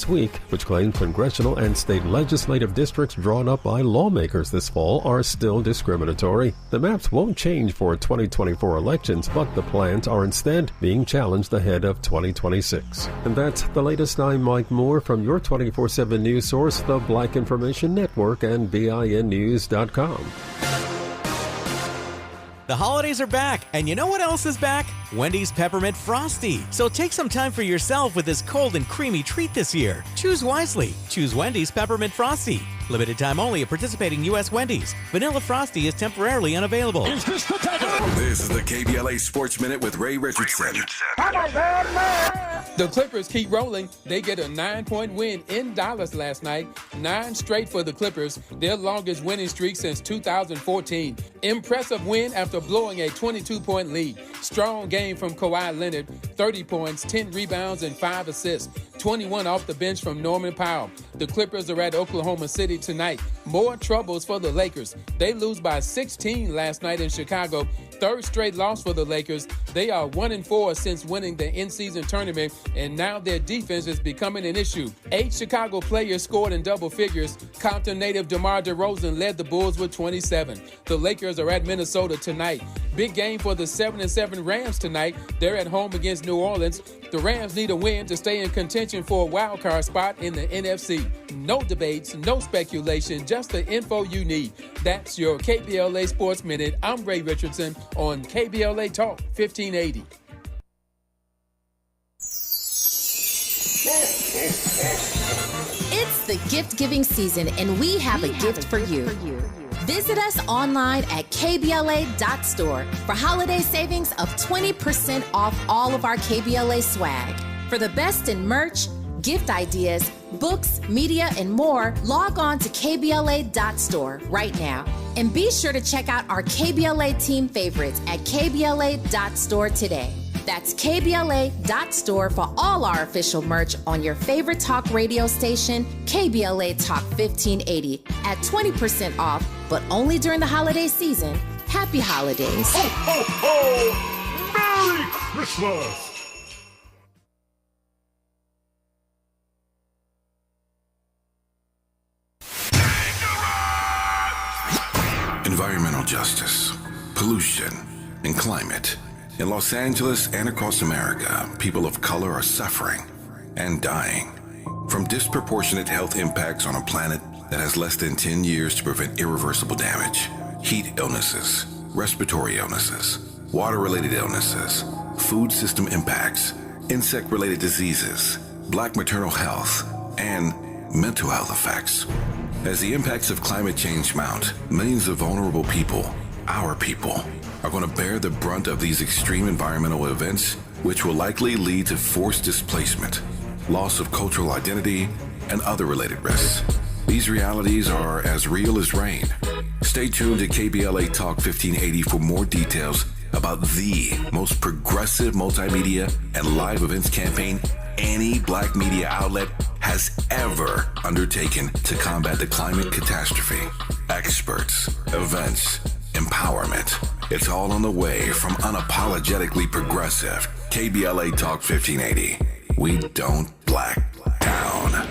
week, which claimed congressional and state legislative districts drawn up by lawmakers this fall are still discriminatory. The maps won't change for 2024 elections, but the plans are instead being challenged ahead of 2026. And that's the latest. I'm Mike Moore from your 24/7 news source, the Black Information Network and BINnews.com. The holidays are back, and you know what else is back? Wendy's Peppermint Frosty. So take some time for yourself with this cold and creamy treat this year. Choose wisely. Choose Wendy's Peppermint Frosty. Limited time only at participating U.S. Wendy's. Vanilla Frosty is temporarily unavailable. Is this the tackle? This is the KBLA Sports Minute with Ray Richardson. The Clippers keep rolling. They get a 9-point win in Dallas last night. 9 straight for the Clippers, their longest winning streak since 2014. Impressive win after blowing a 22-point lead. Strong game from Kawhi Leonard, 30 points, 10 rebounds, and 5 assists. 21 off the bench from Norman Powell. The Clippers are at Oklahoma City tonight. More troubles for the Lakers. They lose by 16 last night in Chicago. Third straight loss for the Lakers. They are 1-4 since winning the in-season tournament, and now their defense is becoming an issue. 8 Chicago players scored in double figures. Compton native DeMar DeRozan led the Bulls with 27. The Lakers are at Minnesota tonight. Big game for the 7-7 Rams tonight. They're at home against New Orleans. The Rams need a win to stay in contention for a wild card spot in the NFC. No debates, no speculation, just the info you need. That's your KBLA Sports Minute. I'm Ray Richardson on KBLA Talk 1580. It's the gift-giving season, and we have a gift for you. Visit us online at KBLA.store for holiday savings of 20% off all of our KBLA swag. For the best in merch, gift ideas, books, media, and more, log on to KBLA.store right now. And be sure to check out our KBLA team favorites at KBLA.store today. That's KBLA.store for all our official merch on your favorite talk radio station, KBLA Talk 1580, at 20% off, but only during the holiday season. Happy holidays. Ho, ho, ho! Merry Christmas! Environmental justice, pollution, and climate. In Los Angeles and across America, people of color are suffering and dying from disproportionate health impacts on a planet that has less than 10 years to prevent irreversible damage. Heat illnesses, respiratory illnesses, water-related illnesses, food system impacts, insect-related diseases, Black maternal health, and mental health effects. As the impacts of climate change mount, millions of vulnerable people, our people, are going to bear the brunt of these extreme environmental events, which will likely lead to forced displacement, loss of cultural identity, and other related risks. These realities are as real as rain. Stay tuned to KBLA Talk 1580 for more details about the most progressive multimedia and live events campaign any Black media outlet has ever undertaken to combat the climate catastrophe. Experts, events, empowerment. It's all on the way from unapologetically progressive KBLA Talk 1580. We don't black down.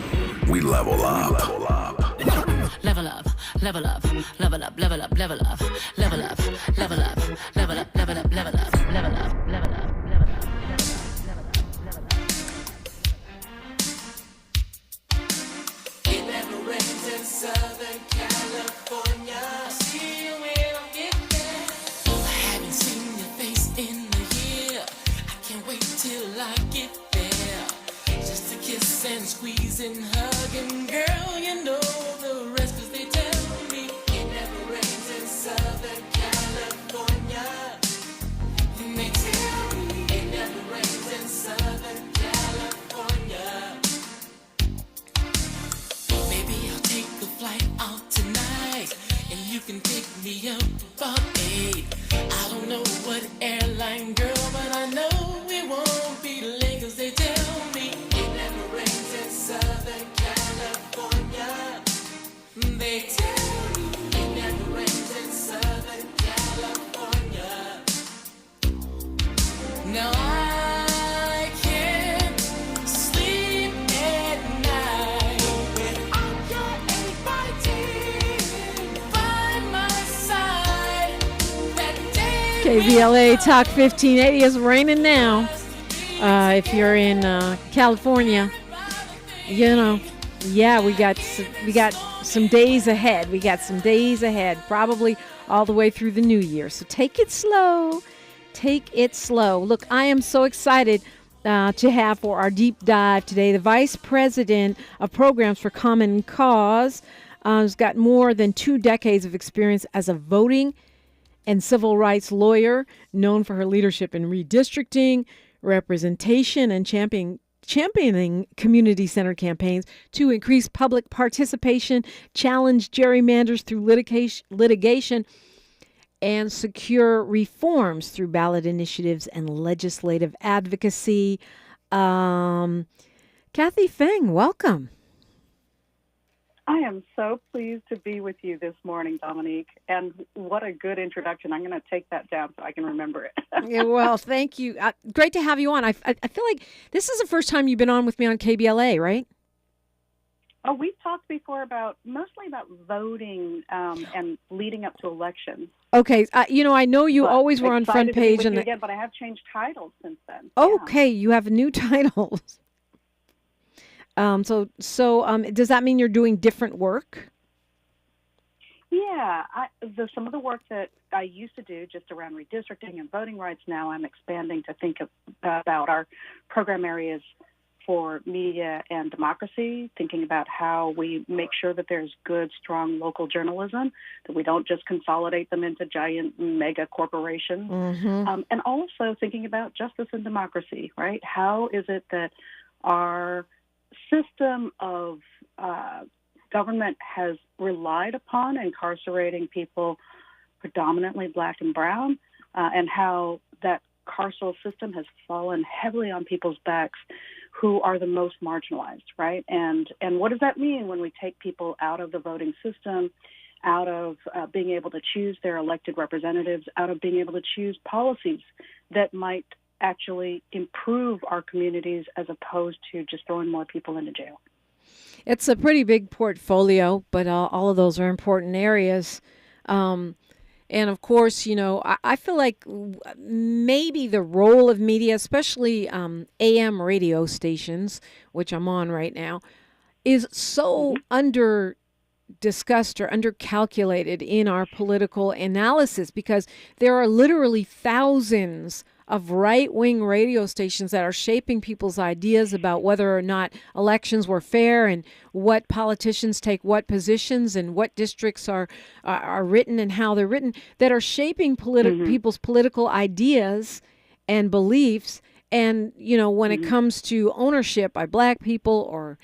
We level up. Level up. Level up, level up, level up, level up, level up, level up, level up, level up, level up, level up, level up, level up. It never rains in Southern California. See you when I get there. I haven't seen your face in a year. I can't wait till I get there. Just to kiss and squeeze and hug, and girl, you know the rest, 'cause they tell me it never rains in Southern California. And they tell me it never rains in Southern California. Maybe I'll take a flight out tonight, and you can pick me up about 8. I don't know what airline, girl, but I know we won't be late, 'cause they tell me it never rains in Southern California. They tell me it never rains in Southern California. Now I can't sleep at night. KBLA Talk 1580 is raining now. If you're in California, you know, yeah, we got some days ahead. We got some days ahead, probably all the way through the new year. So take it slow. Take it slow. Look, I am so excited to have for our deep dive today the Vice President of Programs for Common Cause. Has got more than 2 decades of experience as a voting and civil rights lawyer, known for her leadership in redistricting, representation, and championing community-centered campaigns to increase public participation, challenge gerrymanders through litigation, and secure reforms through ballot initiatives and legislative advocacy. Kathay Feng, welcome. I am so pleased to be with you this morning, Dominique. And what a good introduction. I'm going to take that down so I can remember it. Yeah, well, thank you. Great to have you on. I feel like this is the first time you've been on with me on KBLA, right? Oh, we've talked before mostly about voting and leading up to elections. Okay. I know you always were on front page. Again, but I have changed titles since then. Okay. Yeah. You have new titles. So does that mean you're doing different work? Yeah, some of the work that I used to do just around redistricting and voting rights, now I'm expanding to think about our program areas for media and democracy, thinking about how we make sure that there's good, strong local journalism, that we don't just consolidate them into giant mega corporations, and also thinking about justice and democracy, right? How is it that our system of government has relied upon incarcerating people predominantly black and brown, and how that carceral system has fallen heavily on people's backs who are the most marginalized, right? And what does that mean when we take people out of the voting system, out of being able to choose their elected representatives, out of being able to choose policies that might actually improve our communities as opposed to just throwing more people into jail? It's a pretty big portfolio, but all of those are important areas. And of course, I feel like maybe the role of media, especially AM radio stations, which I'm on right now, is so under discussed or undercalculated in our political analysis, because there are literally thousands of right-wing radio stations that are shaping people's ideas about whether or not elections were fair and what politicians take what positions and what districts are written and how they're written, that are shaping people's political ideas and beliefs. And, when it comes to ownership by black people or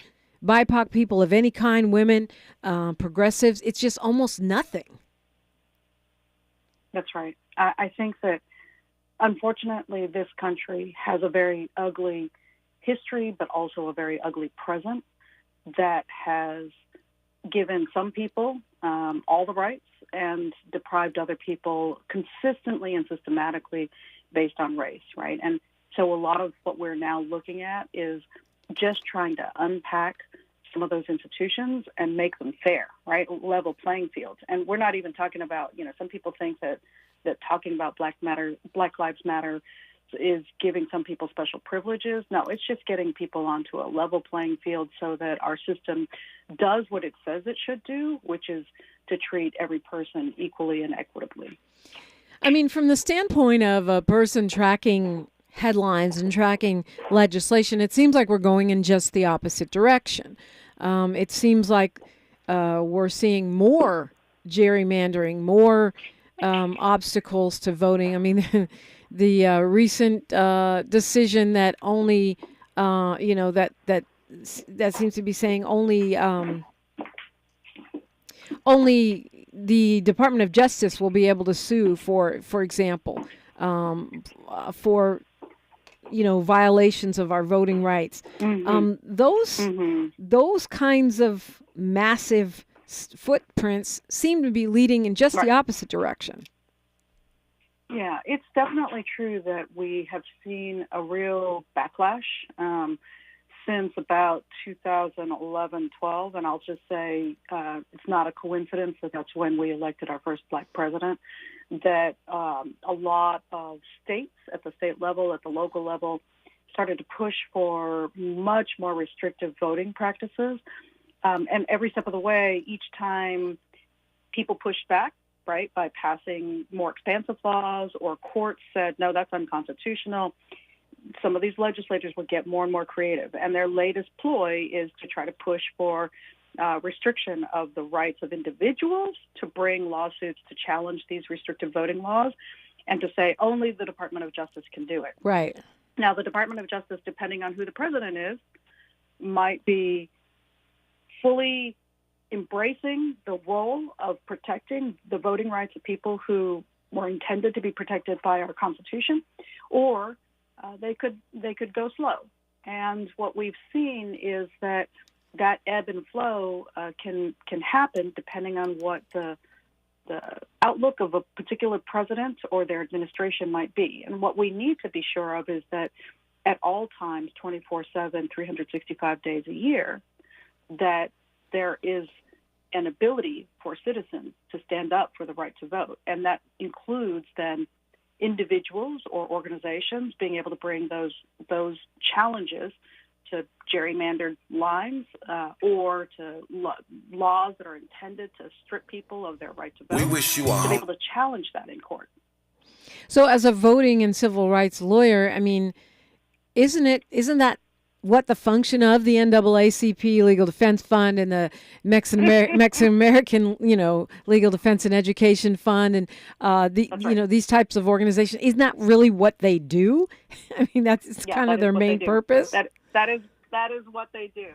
BIPOC people of any kind, women, progressives, it's just almost nothing. That's right. I think that unfortunately, this country has a very ugly history, but also a very ugly present that has given some people all the rights and deprived other people consistently and systematically based on race, right? And so a lot of what we're now looking at is just trying to unpack some of those institutions and make them fair, right? Level playing fields. And we're not even talking about, some people think that talking about Black Lives Matter is giving some people special privileges. No, it's just getting people onto a level playing field so that our system does what it says it should do, which is to treat every person equally and equitably. I mean, from the standpoint of a person tracking headlines and tracking legislation, it seems like we're going in just the opposite direction. It seems like we're seeing more gerrymandering, more obstacles to voting. I mean, the recent decision that only, that seems to be saying only the Department of Justice will be able to sue for example, for violations of our voting rights. Those kinds of massive footprints seem to be leading in just the opposite direction. Yeah, it's definitely true that we have seen a real backlash since about 2011, 12, and I'll just say it's not a coincidence that that's when we elected our first black president, that a lot of states at the state level, at the local level, started to push for much more restrictive voting practices. And every step of the way, each time people pushed back, right, by passing more expansive laws, or courts said, no, that's unconstitutional, some of these legislators would get more and more creative. And their latest ploy is to try to push for restriction of the rights of individuals to bring lawsuits to challenge these restrictive voting laws, and to say only the Department of Justice can do it. Right. Now, the Department of Justice, depending on who the president is, might be fully embracing the role of protecting the voting rights of people who were intended to be protected by our Constitution, or they could go slow. And what we've seen is that ebb and flow can happen depending on what the outlook of a particular president or their administration might be. And what we need to be sure of is that at all times, 24/7, 365 days a year, that there is an ability for citizens to stand up for the right to vote. And that includes then individuals or organizations being able to bring those challenges to gerrymandered lines or to laws that are intended to strip people of their right to vote. We wish you all. To be able to challenge that in court. So as a voting and civil rights lawyer, I mean, isn't that what the function of the NAACP Legal Defense Fund and the Mexican American, Legal Defense and Education Fund and these types of organizations? Isn't that really what they do? I mean, that's kind of their main purpose. That is what they do.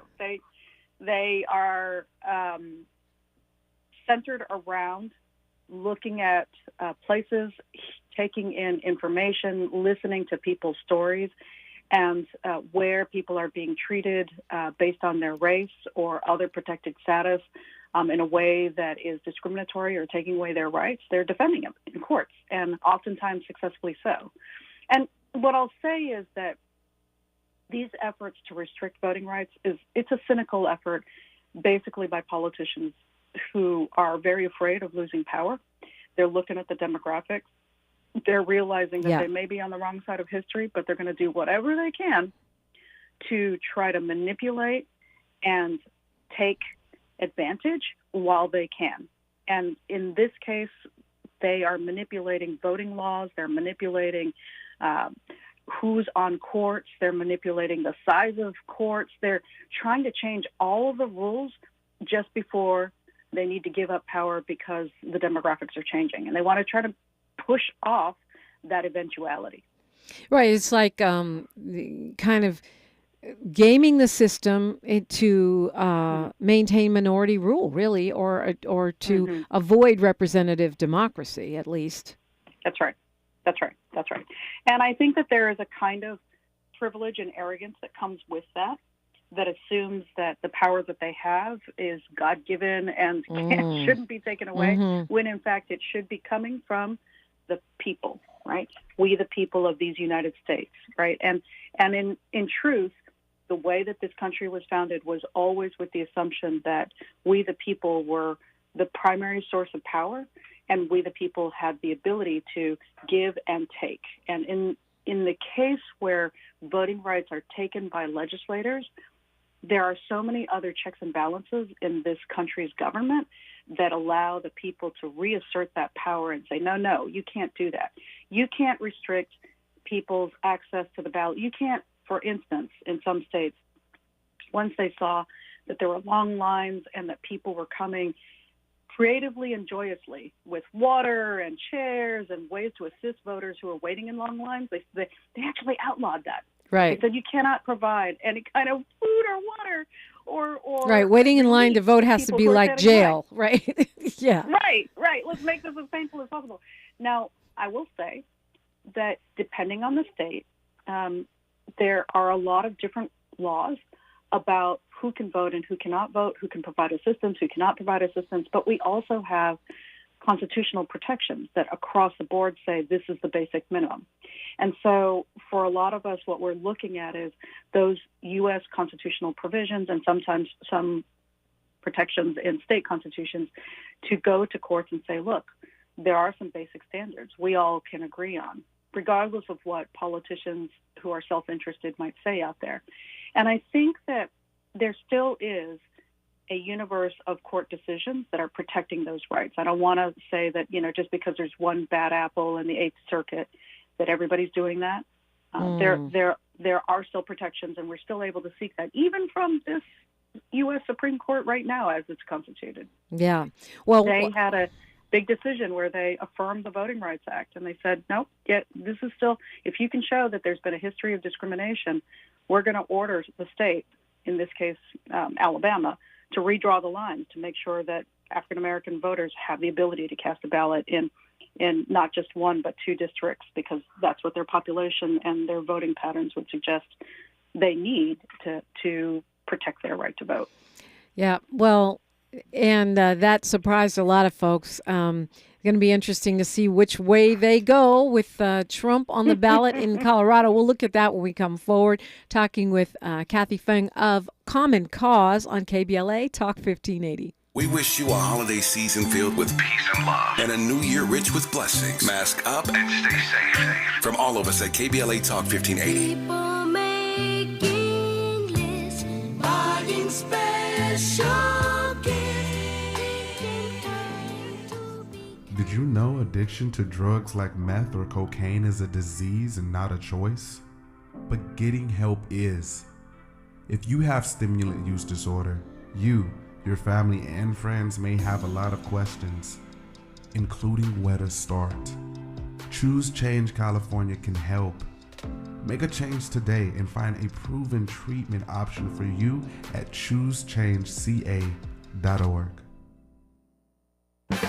They are centered around looking at places, taking in information, listening to people's stories, and where people are being treated based on their race or other protected status in a way that is discriminatory or taking away their rights. They're defending them in courts, and oftentimes successfully so. And what I'll say is that these efforts to restrict voting rights it's a cynical effort basically by politicians who are very afraid of losing power. They're looking at the demographics. They're realizing that they may be on the wrong side of history, but they're going to do whatever they can to try to manipulate and take advantage while they can. And in this case, they are manipulating voting laws. They're manipulating who's on courts. They're manipulating the size of courts. They're trying to change all of the rules just before they need to give up power because the demographics are changing. And they want to try to push off that eventuality. Right. It's like kind of gaming the system to maintain minority rule, really, or to avoid representative democracy, at least. That's right. And I think that there is a kind of privilege and arrogance that comes with that assumes that the power that they have is God-given and shouldn't be taken away, when in fact it should be coming from the people, right? We, the people of these United States, right? And in truth, the way that this country was founded was always with the assumption that we, the people, were the primary source of power, and we, the people, had the ability to give and take. And in the case where voting rights are taken by legislators, there are so many other checks and balances in this country's government that allow the people to reassert that power and say, no, you can't do that. You can't restrict people's access to the ballot. You can't, for instance, in some states, once they saw that there were long lines and that people were coming creatively and joyously with water and chairs and ways to assist voters who are waiting in long lines, they actually outlawed that. Right. They said you cannot provide any kind of food or water or right. Waiting in line to vote has to be like jail, right? Yeah. Right. Let's make this as painful as possible. Now, I will say that depending on the state, there are a lot of different laws about who can vote and who cannot vote, who can provide assistance, who cannot provide assistance. But we also have constitutional protections that across the board say this is the basic minimum. And so for a lot of us, what we're looking at is those U.S. constitutional provisions and sometimes some protections in state constitutions to go to courts and say, look, there are some basic standards we all can agree on, regardless of what politicians who are self-interested might say out there. And I think that there still is a universe of court decisions that are protecting those rights. I don't want to say that, just because there's one bad apple in the Eighth Circuit that everybody's doing that. There are still protections, and we're still able to seek that, even from this U.S. Supreme Court right now as it's constituted. Yeah. Well, they had a big decision where they affirmed the Voting Rights Act, and they said, nope, this is still, if you can show that there's been a history of discrimination, we're going to order the state, in this case Alabama, to redraw the lines to make sure that African-American voters have the ability to cast a ballot in not just one but two districts, because that's what their population and their voting patterns would suggest they need to protect their right to vote. Yeah, well, and that surprised a lot of folks. It's going to be interesting to see which way they go with Trump on the ballot in Colorado. We'll look at that when we come forward, talking with Kathay Feng of Common Cause on KBLA Talk 1580. We wish you a holiday season filled with peace and love and a new year rich with blessings. Mask up and stay safe. From all of us at KBLA Talk 1580. People making lists, buying special gifts. Did you know addiction to drugs like meth or cocaine is a disease and not a choice? But getting help is. If you have stimulant use disorder, you, your family, and friends may have a lot of questions, including where to start. Choose Change California can help. Make a change today and find a proven treatment option for you at choosechangeca.org.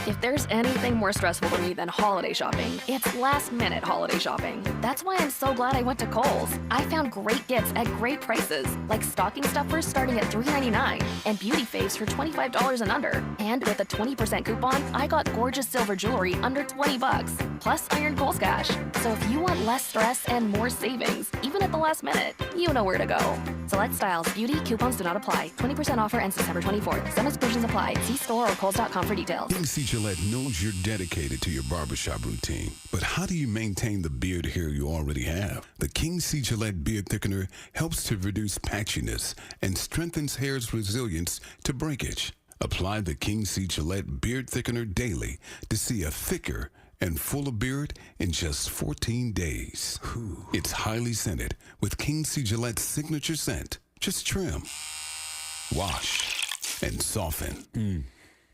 If there's anything more stressful for me than holiday shopping, it's last-minute holiday shopping. That's why I'm so glad I went to Kohl's. I found great gifts at great prices, like stocking stuffers starting at $3.99 and beauty faves for $25 and under. And with a 20% coupon, I got gorgeous silver jewelry under $20, plus iron Kohl's cash. So if you want less stress and more savings, even at the last minute, you know where to go. Select styles, beauty, coupons do not apply. 20% offer ends December 24th. Some exclusions apply. See store or Kohl's.com for details. King Gillette knows you're dedicated to your barbershop routine, but how do you maintain the beard hair you already have? The King C. Gillette Beard Thickener helps to reduce patchiness and strengthens hair's resilience to breakage. Apply the King C. Gillette Beard Thickener daily to see a thicker and fuller beard in just 14 days. It's highly scented with King C. Gillette's signature scent. Just trim, wash, and soften.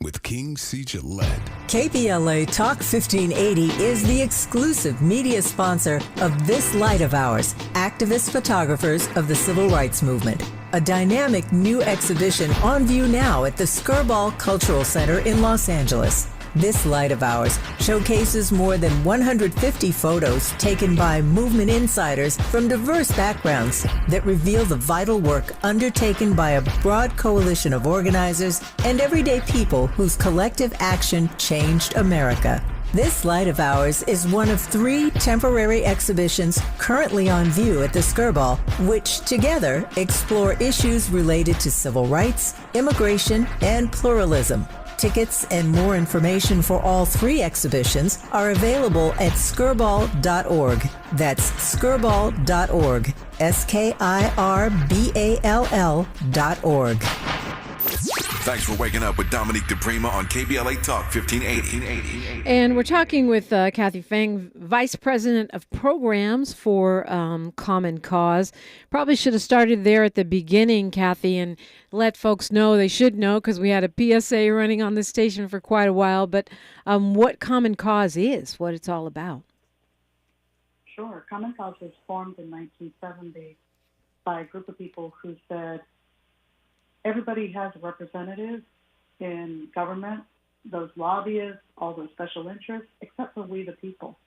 With King C. Gillette. KBLA Talk 1580 is the exclusive media sponsor of this light of ours, activist photographers of the Civil Rights Movement. A dynamic new exhibition on view now at the Skirball Cultural Center in Los Angeles. This light of ours showcases more than 150 photos taken by movement insiders from diverse backgrounds that reveal the vital work undertaken by a broad coalition of organizers and everyday people whose collective action changed America. This light of ours is one of 3 temporary exhibitions currently on view at the Skirball, which together explore issues related to civil rights, immigration, and pluralism. Tickets and more information for all 3 exhibitions are available at skirball.org. That's skirball.org. SKIRBALL.org. Thanks for waking up with Dominique DiPrima on KBLA Talk 1580. And we're talking with Kathay Feng, Vice President of Programs for Common Cause. Probably should have started there at the beginning, Kathay, and let folks know they should know, because we had a PSA running on this station for quite a while, but what Common Cause is, what it's all about. Sure. Common Cause was formed in 1970 by a group of people who said, everybody has a representative in government, those lobbyists, all those special interests, except for we the people.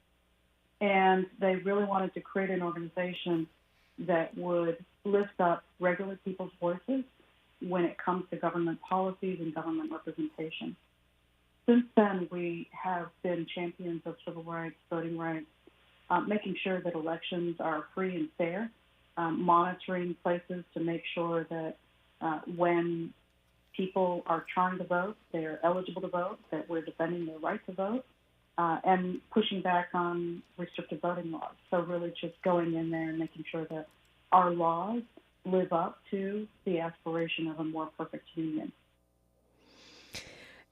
And they really wanted to create an organization that would lift up regular people's voices when it comes to government policies and government representation. since then, we have been champions of civil rights, voting rights, making sure that elections are free and fair, monitoring places to make sure that when people are trying to vote, they're eligible to vote, that we're defending their right to vote, and pushing back on restrictive voting laws. So really just going in there and making sure that our laws live up to the aspiration of a more perfect union.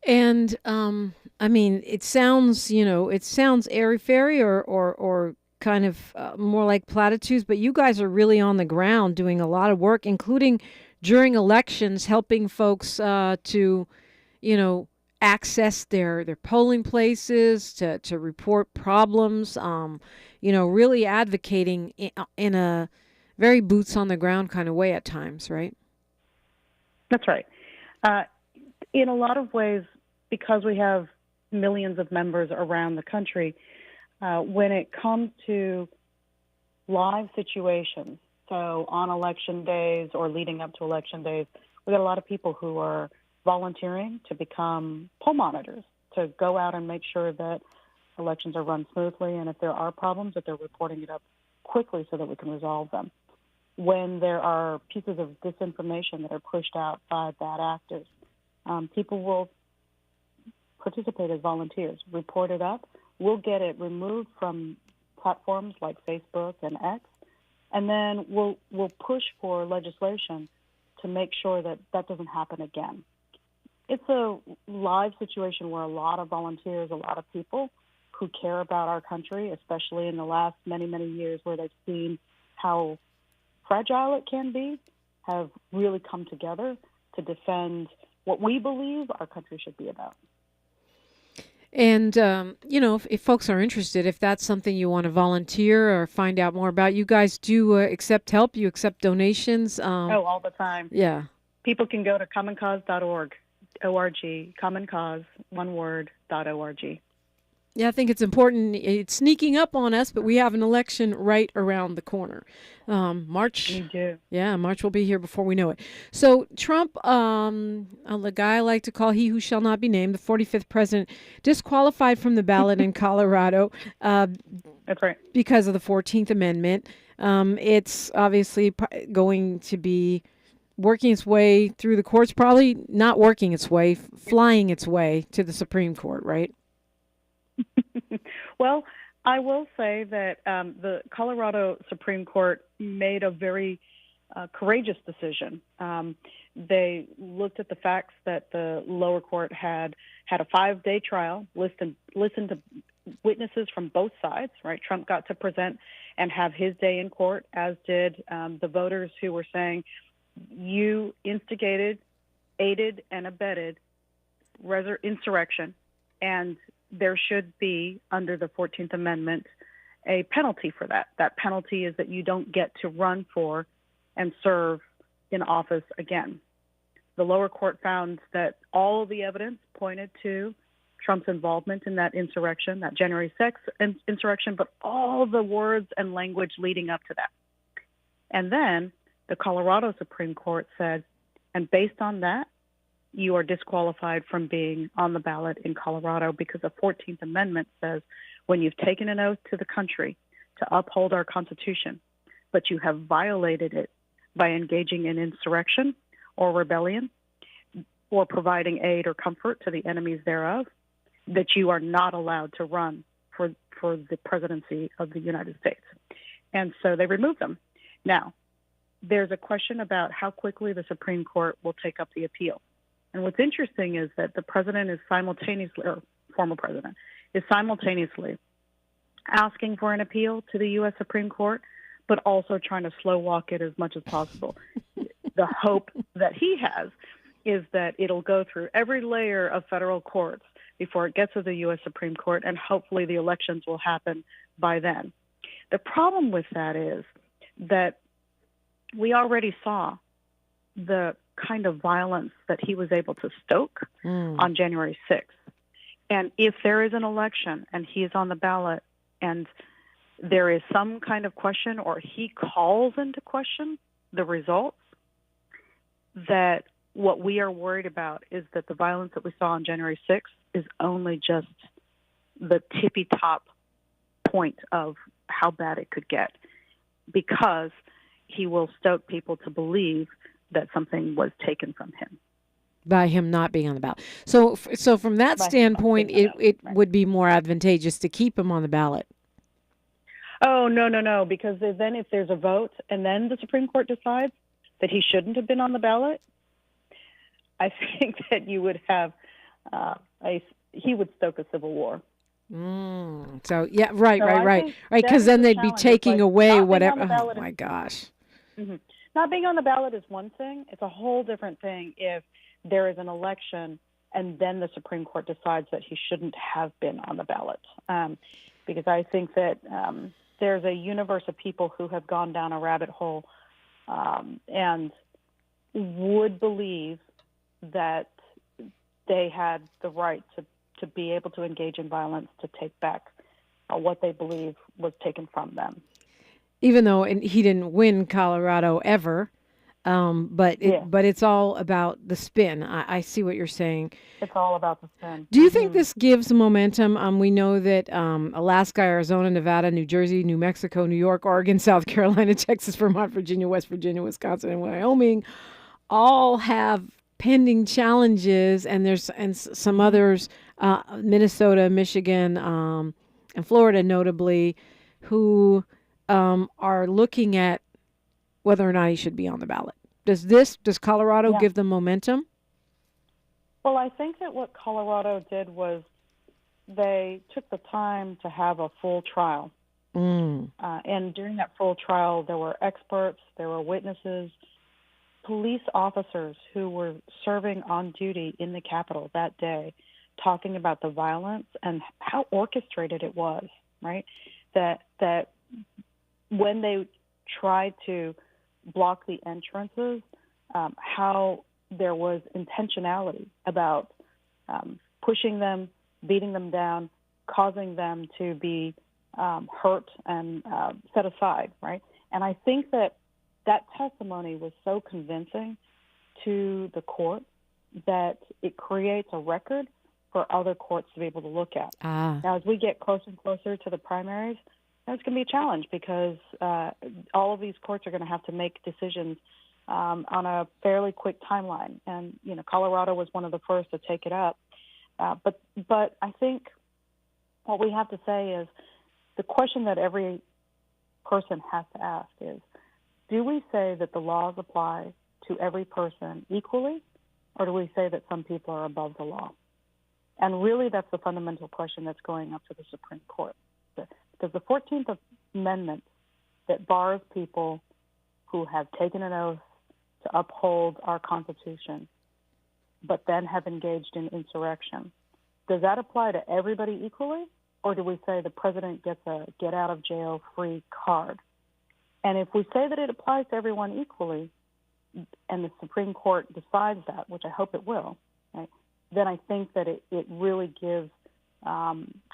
And I mean, it sounds airy-fairy or kind of more like platitudes, but you guys are really on the ground doing a lot of work, including during elections, helping folks to, access their polling places, to report problems, really advocating in a very boots on the ground kind of way at times, right? That's right. In a lot of ways, because we have millions of members around the country, when it comes to live situations, so on election days or leading up to election days, we got a lot of people who are volunteering to become poll monitors, to go out and make sure that elections are run smoothly, and if there are problems, that they're reporting it up quickly so that we can resolve them. When there are pieces of disinformation that are pushed out by bad actors, people will participate as volunteers, report it up. We'll get it removed from platforms like Facebook and X, and then we'll push for legislation to make sure that that doesn't happen again. It's a live situation where a lot of volunteers, a lot of people who care about our country, especially in the last many, many years where they've seen how fragile it can be, have really come together to defend what we believe our country should be about. And, if folks are interested, if that's something you want to volunteer or find out more about, you guys do accept help, you accept donations. All the time. Yeah. People can go to commoncause.org, O-R-G, common cause, one word, .org. Yeah, I think it's important. It's sneaking up on us, but we have an election right around the corner. March. We do. Yeah, March will be here before we know it. So Trump, the guy I like to call he who shall not be named, the 45th president, disqualified from the ballot in Colorado. That's right. Because of the 14th Amendment. It's obviously going to be working its way through the courts, probably not working its way, flying its way to the Supreme Court, right? Well, I will say that the Colorado Supreme Court made a very courageous decision. They looked at the facts that the lower court had a 5-day trial, listened to witnesses from both sides, right? Trump got to present and have his day in court, as did the voters who were saying, you instigated, aided, and abetted insurrection, and there should be, under the 14th Amendment, a penalty for that. That penalty is that you don't get to run for and serve in office again. The lower court found that all of the evidence pointed to Trump's involvement in that insurrection, that January 6th insurrection, but all the words and language leading up to that. And then the Colorado Supreme Court said, and based on that, you are disqualified from being on the ballot in Colorado because the 14th Amendment says when you've taken an oath to the country to uphold our Constitution, but you have violated it by engaging in insurrection or rebellion or providing aid or comfort to the enemies thereof, that you are not allowed to run for the presidency of the United States. And so they removed them. Now, there's a question about how quickly the Supreme Court will take up the appeal. And what's interesting is that the president is simultaneously, or former president, is simultaneously asking for an appeal to the U.S. Supreme Court, but also trying to slow walk it as much as possible. The hope that he has is that it'll go through every layer of federal courts before it gets to the U.S. Supreme Court, and hopefully the elections will happen by then. The problem with that is that we already saw the kind of violence that he was able to stoke on January 6th. And if there is an election and he is on the ballot and there is some kind of question or he calls into question the results, that what we are worried about is that the violence that we saw on January 6th is only just the tippy top point of how bad it could get, because he will stoke people to believe that something was taken from him. By him not being on the ballot. So from that standpoint, it would be more advantageous to keep him on the ballot. Oh, no, because then if there's a vote and then the Supreme Court decides that he shouldn't have been on the ballot, I think that you would have he would stoke a civil war. So, yeah, right. Because then they'd be taking away whatever. Oh, my gosh. Mm-hmm. Not being on the ballot is one thing. It's a whole different thing if there is an election and then the Supreme Court decides that he shouldn't have been on the ballot. Because I think that there's a universe of people who have gone down a rabbit hole and would believe that they had the right to be able to engage in violence to take back what they believe was taken from them. Even though he didn't win Colorado ever, but it's all about the spin. I see what you're saying. It's all about the spin. Do you think this gives momentum? We know that Alaska, Arizona, Nevada, New Jersey, New Mexico, New York, Oregon, South Carolina, Texas, Vermont, Virginia, West Virginia, Wisconsin, and Wyoming all have pending challenges, and some others, Minnesota, Michigan, and Florida notably, who are looking at whether or not he should be on the ballot. Does Colorado give them momentum? Well, I think that what Colorado did was they took the time to have a full trial. And during that full trial, there were experts, there were witnesses, police officers who were serving on duty in the Capitol that day, talking about the violence and how orchestrated it was, right? That when they tried to block the entrances, how there was intentionality about pushing them, beating them down, causing them to be hurt and set aside, right? And I think that testimony was so convincing to the court that it creates a record for other courts to be able to look at. Now, as we get closer and closer to the primaries, it's going to be a challenge because all of these courts are going to have to make decisions on a fairly quick timeline. And, Colorado was one of the first to take it up. But I think what we have to say is the question that every person has to ask is, do we say that the laws apply to every person equally, or do we say that some people are above the law? And really, that's the fundamental question that's going up to the Supreme Court. Because the 14th Amendment that bars people who have taken an oath to uphold our Constitution, but then have engaged in insurrection, does that apply to everybody equally? Or do we say the president gets a get-out-of-jail-free card? And if we say that it applies to everyone equally, and the Supreme Court decides that, which I hope it will, right, then I think that it really gives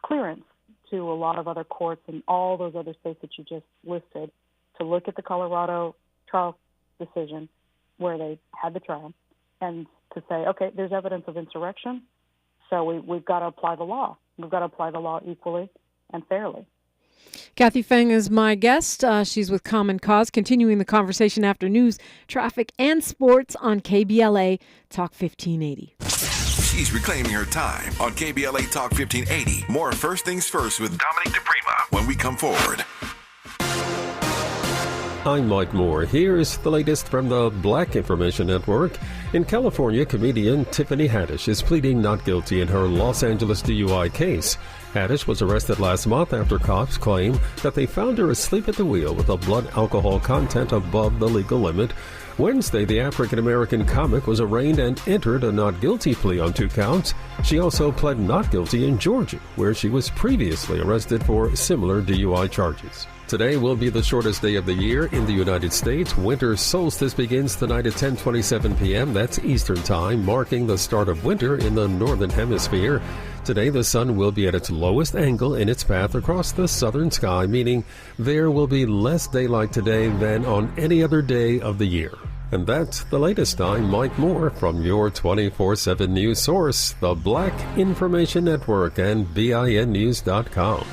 clearance to a lot of other courts in all those other states that you just listed to look at the Colorado trial decision where they had the trial and to say, okay, there's evidence of insurrection, so we've got to apply the law. We've got to apply the law equally and fairly. Kathay Feng is my guest. She's with Common Cause, continuing the conversation after news, traffic, and sports on KBLA Talk 1580. She's reclaiming her time on KBLA Talk 1580. More First Things First with Dominique DiPrima when we come forward. I'm Mike Moore. Here's the latest from the Black Information Network. In California, comedian Tiffany Haddish is pleading not guilty in her Los Angeles DUI case. Haddish was arrested last month after cops claim that they found her asleep at the wheel with a blood alcohol content above the legal limit. Wednesday, the African-American comic was arraigned and entered a not guilty plea on 2 counts. She also pled not guilty in Georgia, where she was previously arrested for similar DUI charges. Today will be the shortest day of the year in the United States. Winter solstice begins tonight at 10:27 p.m. That's Eastern Time, marking the start of winter in the Northern Hemisphere. Today, the sun will be at its lowest angle in its path across the southern sky, meaning there will be less daylight today than on any other day of the year. And that's the latest. I'm Mike Moore from your 24/7 news source, the Black Information Network and BINnews.com.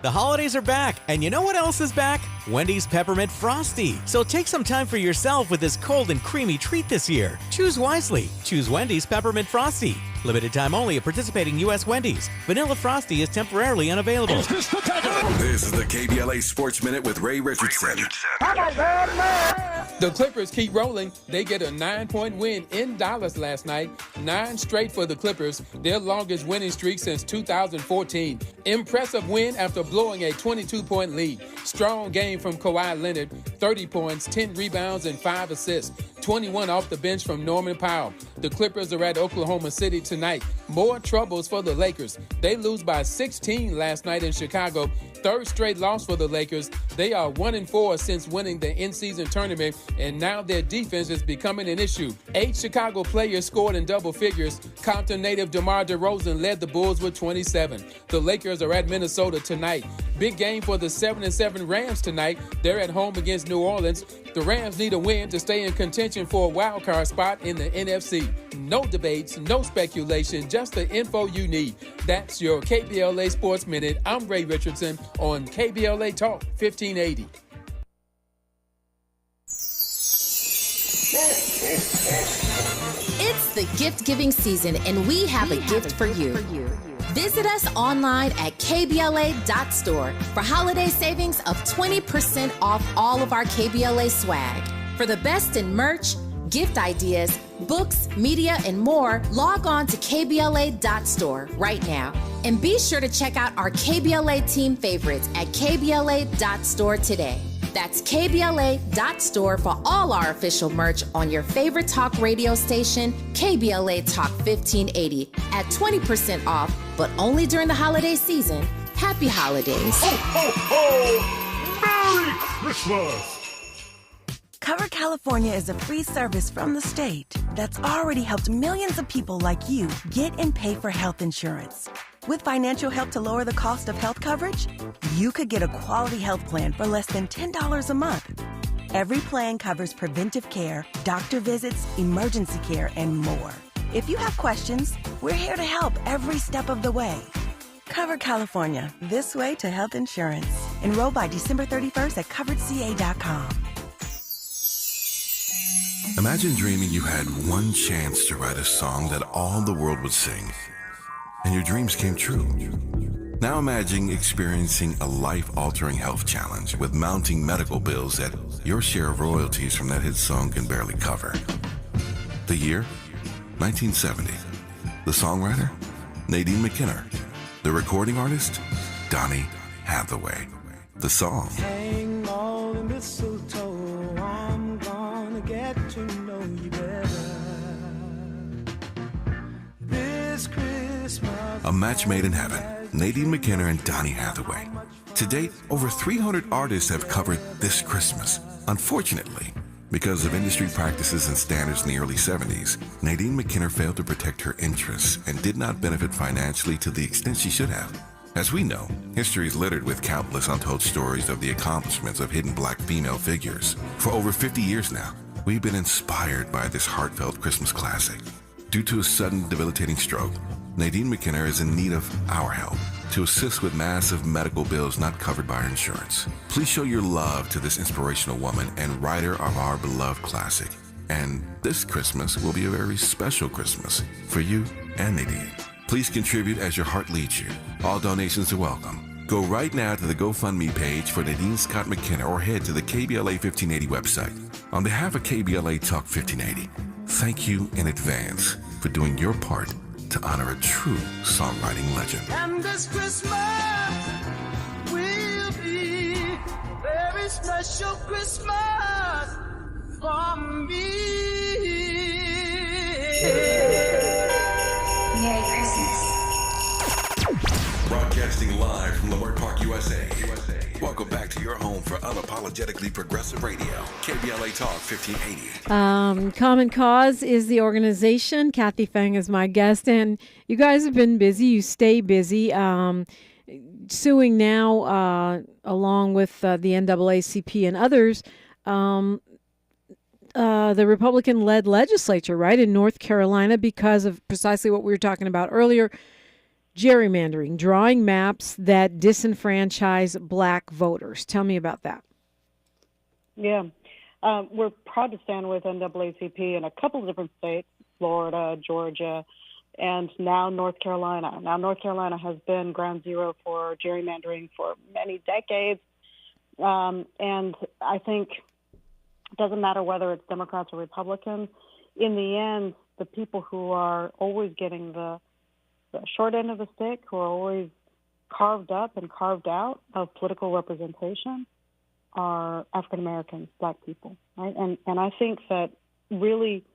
The holidays are back, and you know what else is back? Wendy's Peppermint Frosty. So take some time for yourself with this cold and creamy treat this year. Choose wisely. Choose Wendy's Peppermint Frosty. Limited time only at participating U.S. Wendy's. Vanilla Frosty is temporarily unavailable. This is the KBLA Sports Minute with Ray Richardson. The Clippers keep rolling. They get a 9-point win in Dallas last night. 9 straight for the Clippers, their longest winning streak since 2014. Impressive win after blowing a 22-point lead. Strong game from Kawhi Leonard, 30 points, 10 rebounds, and 5 assists. 21 off the bench from Norman Powell. The Clippers are at Oklahoma City tonight. More troubles for the Lakers. They lose by 16 last night in Chicago. Third straight loss for the Lakers. They are 1-4 since winning the in-season tournament, and now their defense is becoming an issue. 8 Chicago players scored in double figures. Compton native DeMar DeRozan led the Bulls with 27. The Lakers are at Minnesota tonight. Big game for the 7-7 Rams tonight. They're at home against New Orleans. The Rams need a win to stay in contention for a wild card spot in the NFC. No debates, no speculation, just the info you need. That's your KBLA Sports Minute. I'm Ray Richardson on KBLA Talk 1580. It's the gift-giving season, and we have a gift for you. Visit us online at KBLA.store for holiday savings of 20% off all of our KBLA swag. For the best in merch, gift ideas, books, media, and more, log on to KBLA.store right now. And be sure to check out our KBLA team favorites at KBLA.store today. That's KBLA.store for all our official merch on your favorite talk radio station, KBLA Talk 1580, at 20% off, but only during the holiday season. Happy holidays. Ho, ho, ho! Merry Christmas! Cover California is a free service from the state that's already helped millions of people like you get and pay for health insurance. With financial help to lower the cost of health coverage, you could get a quality health plan for less than $10 a month. Every plan covers preventive care, doctor visits, emergency care, and more. If you have questions, we're here to help every step of the way. Cover California, this way to health insurance. Enroll by December 31st at coveredca.com. Imagine dreaming you had one chance to write a song that all the world would sing, and your dreams came true. Now imagine experiencing a life-altering health challenge with mounting medical bills that your share of royalties from that hit song can barely cover. The year? 1970. The songwriter? Nadine McKinnon. The recording artist? Donny Hathaway. The song? Hang all the mistletoe, I'm gonna get to know you better. This Christmas. A match made in heaven. Nadine McKinnon and Donny Hathaway. To date, over 300 artists have covered This Christmas. Unfortunately, because of industry practices and standards in the early 70s, Nadine McKinnon failed to protect her interests and did not benefit financially to the extent she should have. As we know, history is littered with countless untold stories of the accomplishments of hidden black female figures. For over 50 years now, we've been inspired by this heartfelt Christmas classic. Due to a sudden debilitating stroke, Nadine McKinnon is in need of our help to assist with massive medical bills not covered by our insurance. Please show your love to this inspirational woman and writer of our beloved classic. And this Christmas will be a very special Christmas for you and Nadine. Please contribute as your heart leads you. All donations are welcome. Go right now to the GoFundMe page for Nadine Scott McKinnon or head to the KBLA 1580 website. On behalf of KBLA Talk 1580, thank you in advance for doing your part to honor a true songwriting legend. And this Christmas will be a very special Christmas for me. Merry Christmas. Broadcasting live from Leimert Park, USA. Welcome back to your home for unapologetically progressive radio, KBLA Talk 1580. Common Cause is the organization. Kathay Feng is my guest, and you guys have been busy. You stay busy. Suing now, along with the NAACP and others, the Republican-led legislature, right, in North Carolina because of precisely what we were talking about earlier, gerrymandering, drawing maps that disenfranchise black voters. Tell me about that. Yeah. We're proud to stand with NAACP in a couple of different states, Florida, Georgia, and now North Carolina. Now, North Carolina has been ground zero for gerrymandering for many decades. And I think it doesn't matter whether it's Democrats or Republicans. In the end, the people who are always getting the short end of the stick, who are always carved up and carved out of political representation, are African Americans, black people, right? And I think that really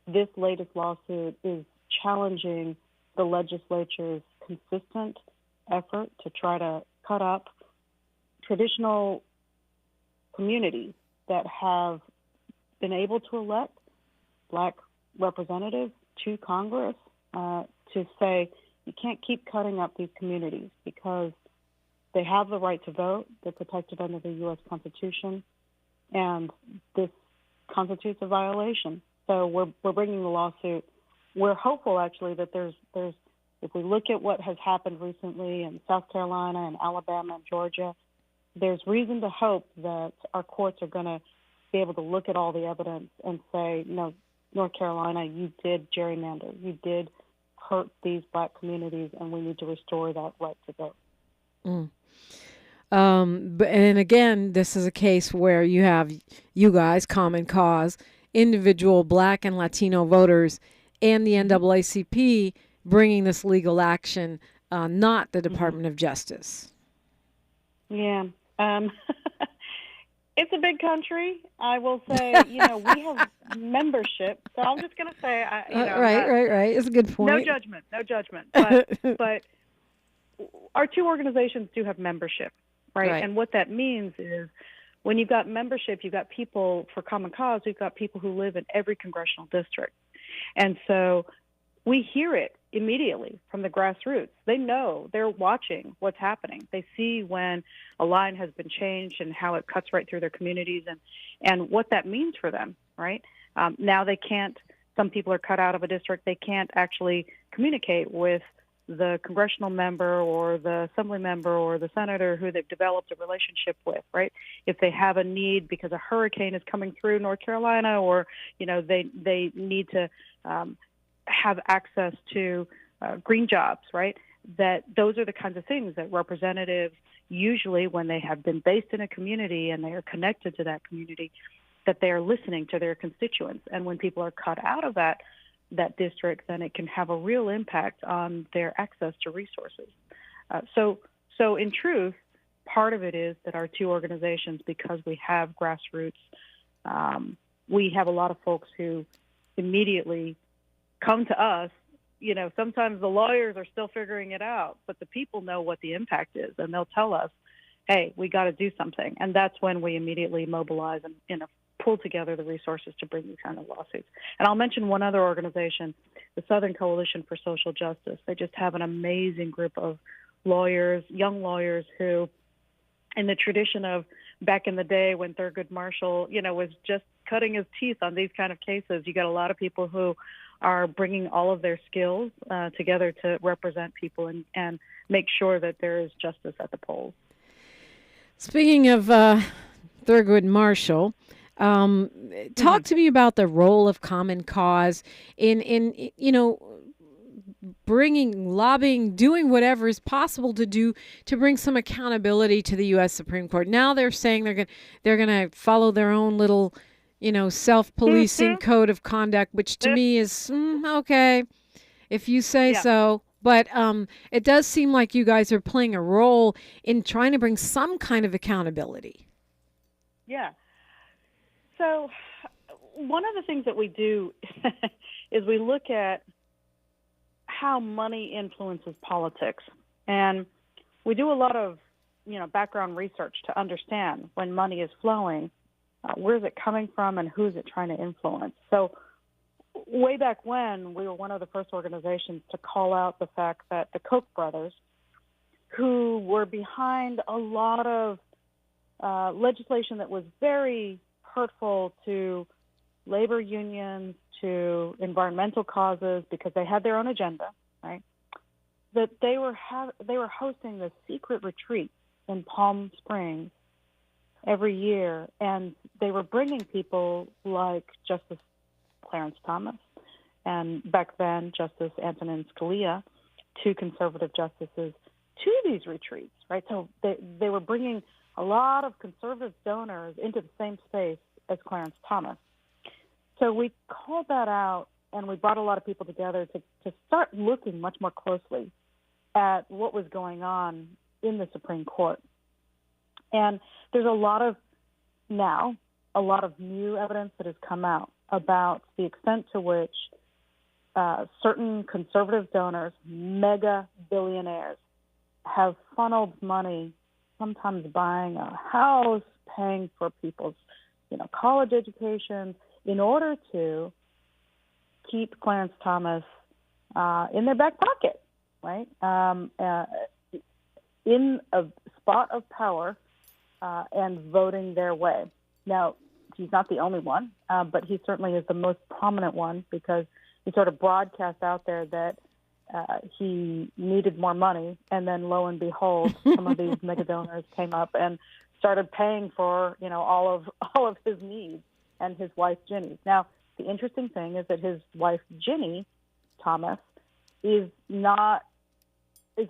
this latest lawsuit is challenging the legislature's consistent effort to try to cut up traditional communities that have been able to elect black representatives to Congress to say you can't keep cutting up these communities because they have the right to vote. They're protected under the U.S. Constitution, and this constitutes a violation. So we're bringing the lawsuit. We're hopeful, actually, that there's if we look at what has happened recently in South Carolina and Alabama and Georgia, there's reason to hope that our courts are going to be able to look at all the evidence and say, no, North Carolina, you did gerrymander. You did hurt these black communities, and we need to restore that right to vote. And again, this is a case where you have you guys, Common Cause, individual black and Latino voters, and the NAACP bringing this legal action, not the Department of Justice. Yeah. It's a big country. I will say, we have membership. So I'm just going to say, Right. It's a good point. No judgment. But our two organizations do have membership, right? And what that means is when you've got membership, you've got people for Common Cause, we've got people who live in every congressional district. And so we hear it immediately from the grassroots. They know, they're watching what's happening. They see when a line has been changed and how it cuts right through their communities and what that means for them, right? Now they can't, some people are cut out of a district, they can't actually communicate with the congressional member or the assembly member or the senator who they've developed a relationship with, right? If they have a need because a hurricane is coming through North Carolina or, they need to have access to green jobs, right? That those are the kinds of things that representatives usually, when they have been based in a community and they are connected to that community, that they are listening to their constituents. And when people are cut out of that district, then it can have a real impact on their access to resources. So in truth, part of it is that our two organizations, because we have grassroots, we have a lot of folks who immediately come to us. Sometimes the lawyers are still figuring it out, but the people know what the impact is, and they'll tell us, hey, we got to do something. And that's when we immediately mobilize and pull together the resources to bring these kind of lawsuits. And I'll mention one other organization, the Southern Coalition for Social Justice. They just have an amazing group of lawyers, young lawyers who, in the tradition of back in the day when Thurgood Marshall, was just cutting his teeth on these kind of cases, you got a lot of people who are bringing all of their skills together to represent people and make sure that there is justice at the polls. Speaking of Thurgood Marshall, talk to me about the role of Common Cause in bringing, lobbying, doing whatever is possible to do to bring some accountability to the U.S. Supreme Court. Now they're saying they're gonna follow their own little, self-policing code of conduct, which to me is okay, if you say so. But it does seem like you guys are playing a role in trying to bring some kind of accountability. Yeah. So one of the things that we do is we look at how money influences politics. And we do a lot of, background research to understand when money is flowing, where is it coming from and who is it trying to influence. So way back when, we were one of the first organizations to call out the fact that the Koch brothers, who were behind a lot of legislation that was very hurtful to labor unions, to environmental causes, because they had their own agenda, right? That they were hosting this secret retreat in Palm Springs every year, and they were bringing people like Justice Clarence Thomas and back then Justice Antonin Scalia, two conservative justices, to these retreats, right? So they were bringing a lot of conservative donors into the same space as Clarence Thomas. So we called that out, and we brought a lot of people together to start looking much more closely at what was going on in the Supreme Court. And there's a lot of new evidence that has come out about the extent to which certain conservative donors, mega billionaires, have funneled money, sometimes buying a house, paying for people's, college education, in order to keep Clarence Thomas in their back pocket, right? In a spot of power and voting their way. Now, he's not the only one, but he certainly is the most prominent one, because he sort of broadcast out there that he needed more money, and then lo and behold, some of these mega donors came up and started paying for all of his needs, and his wife Ginny. Now, the interesting thing is that his wife Ginny Thomas is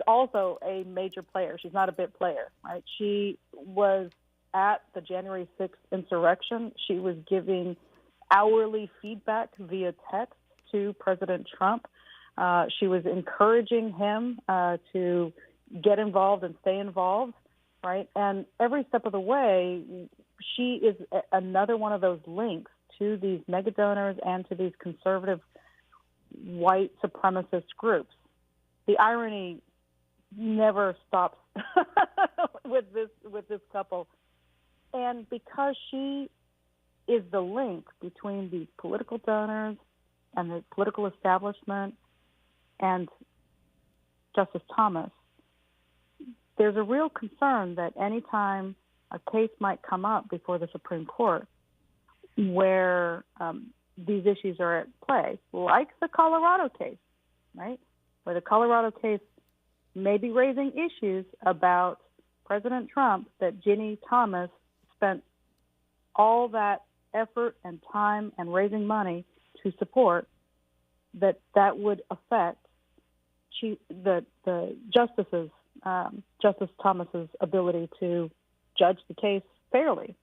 also a major player. She's not a bit player, right? She was at the January 6th insurrection. She was giving hourly feedback via text to President Trump. She was encouraging him to get involved and stay involved, right? And every step of the way, she is another one of those links to these mega donors and to these conservative white supremacist groups. The irony never stops with this couple. And because she is the link between these political donors and the political establishment and Justice Thomas, there's a real concern that any time a case might come up before the Supreme Court where these issues are at play, like the Colorado case, right? Where the Colorado case may be raising issues about President Trump, that Ginny Thomas spent all that effort and time and raising money to support, that would affect the justices, Justice Thomas's ability to judge the case fairly.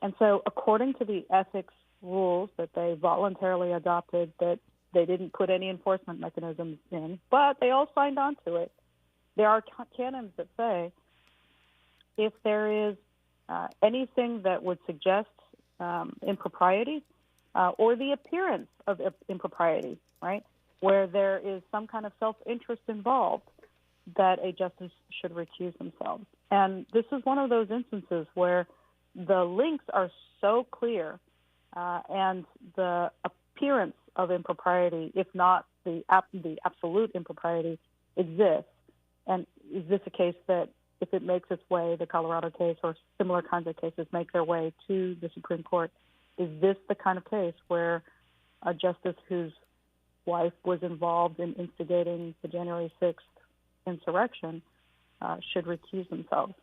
And so according to the ethics rules that they voluntarily adopted, that they didn't put any enforcement mechanisms in, but they all signed on to it, there are canons that say if there is anything that would suggest impropriety or the appearance of impropriety, right, where there is some kind of self-interest involved, that a justice should recuse themselves. And this is one of those instances where the links are so clear and the appearance of impropriety, if not the absolute impropriety, exists. And is this a case that, if it makes its way, the Colorado case or similar kinds of cases make their way to the Supreme Court, is this the kind of case where a justice whose wife was involved in instigating the January 6th insurrection should recuse themselves?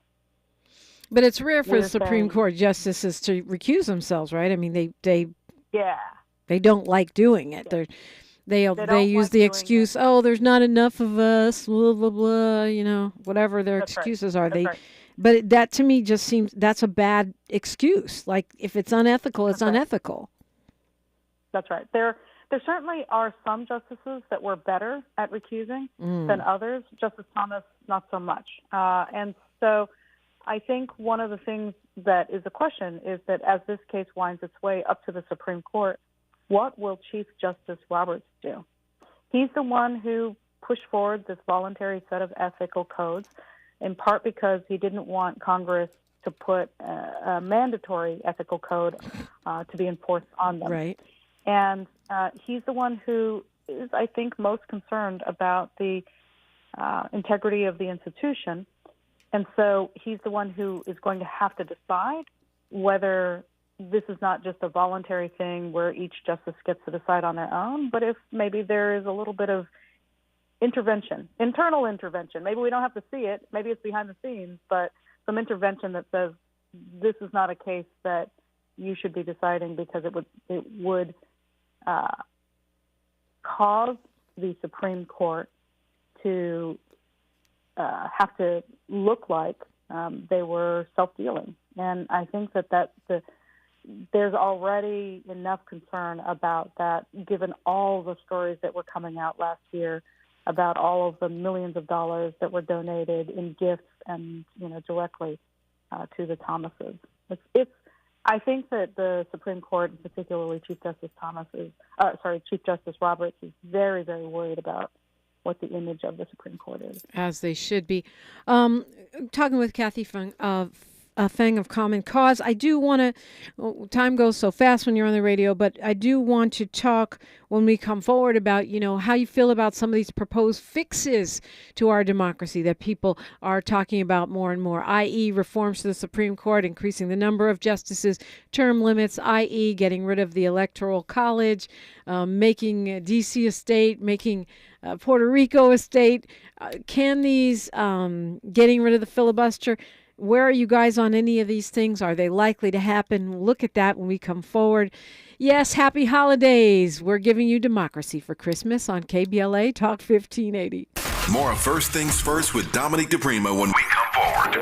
But it's rare for the Supreme Court justices to recuse themselves, right? I mean, they don't like doing it. Yeah. They use the excuse, there's not enough of us, blah blah blah, whatever their excuses are. Right. But that to me just seems that's a bad excuse. Like, if it's unethical, it's unethical. That's right. There certainly are some justices that were better at recusing than others. Justice Thomas, not so much. And so I think one of the things that is a question is that as this case winds its way up to the Supreme Court, what will Chief Justice Roberts do? He's the one who pushed forward this voluntary set of ethical codes, in part because he didn't want Congress to put a mandatory ethical code to be enforced on them. Right. And he's the one who is, I think, most concerned about the integrity of the institution. And so he's the one who is going to have to decide whether this is not just a voluntary thing where each justice gets to decide on their own, but if maybe there is a little bit of intervention, internal intervention. Maybe we don't have to see it. Maybe it's behind the scenes, but some intervention that says this is not a case that you should be deciding because it would cause the Supreme Court to have to look like they were self-dealing. And I think there's already enough concern about that, given all the stories that were coming out last year about all of the millions of dollars that were donated in gifts and directly to the Thomases. I think that the Supreme Court, and particularly Chief Justice Roberts, is very, very worried about what the image of the Supreme Court is. As they should be. Talking with Kathay Feng of Common Cause. I do want to, time goes so fast when you're on the radio, but I do want to talk when we come forward about, how you feel about some of these proposed fixes to our democracy that people are talking about more and more, i.e. reforms to the Supreme Court, increasing the number of justices, term limits, i.e. getting rid of the Electoral College, making D.C. a state, making Puerto Rico a state. Can these, getting rid of the filibuster, where are you guys on any of these things? Are they likely to happen? Look at that when we come forward. Yes, happy holidays. We're giving you democracy for Christmas on KBLA Talk 1580. More of First Things First with Dominique DiPrima when we come forward.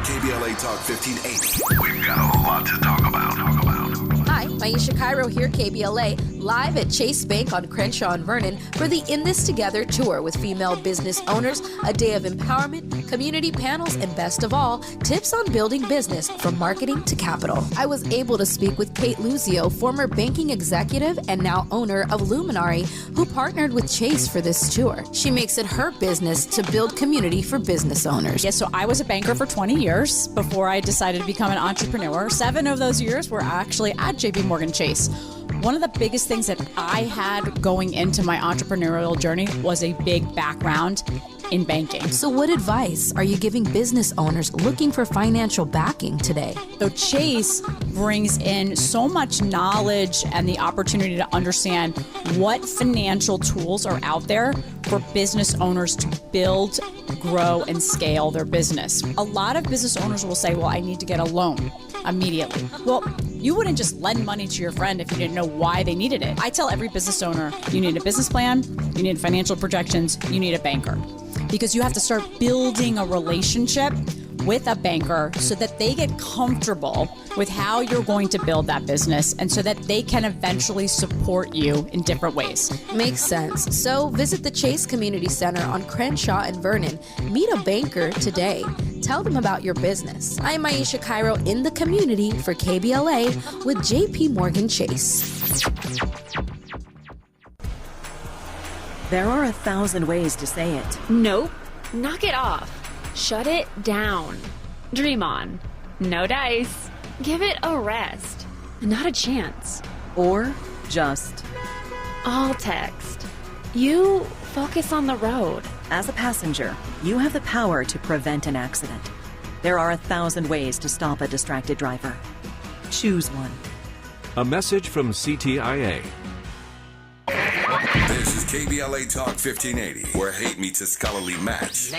KBLA Talk 1580. We've got a lot to talk about. Hi, Maisha Cairo here, KBLA, live at Chase Bank on Crenshaw and Vernon for the In This Together tour with female business owners, a day of empowerment, community panels, and best of all, tips on building business from marketing to capital. I was able to speak with Kate Luzio, former banking executive and now owner of Luminary, who partnered with Chase for this tour. She makes it her business to build community for business owners. Yeah, so I was a banker for 20 years before I decided to become an entrepreneur. 7 of those years were actually at JP Morgan Chase. One of the biggest things that I had going into my entrepreneurial journey was a big background in banking. So what advice are you giving business owners looking for financial backing today? So Chase brings in so much knowledge and the opportunity to understand what financial tools are out there for business owners to build, grow, and scale their business. A lot of business owners will say, well, I need to get a loan immediately. Well, you wouldn't just lend money to your friend if you didn't know why they needed it. I tell every business owner, you need a business plan, you need financial projections, you need a banker. Because you have to start building a relationship with a banker so that they get comfortable with how you're going to build that business and so that they can eventually support you in different ways. Makes sense. So visit the Chase Community Center on Crenshaw and Vernon. Meet a banker today. Tell them about your business. I'm Maisha Cairo in the community for KBLA with JP Morgan Chase. There are 1,000 ways to say it. Nope. Knock it off. Shut it down. Dream on. No dice. Give it a rest. Not a chance. Or just all text. You focus on the road. As a passenger, you have the power to prevent an accident. There are 1,000 ways to stop a distracted driver. Choose one. A message from CTIA. This is KBLA Talk 1580, where hate meets a scholarly match.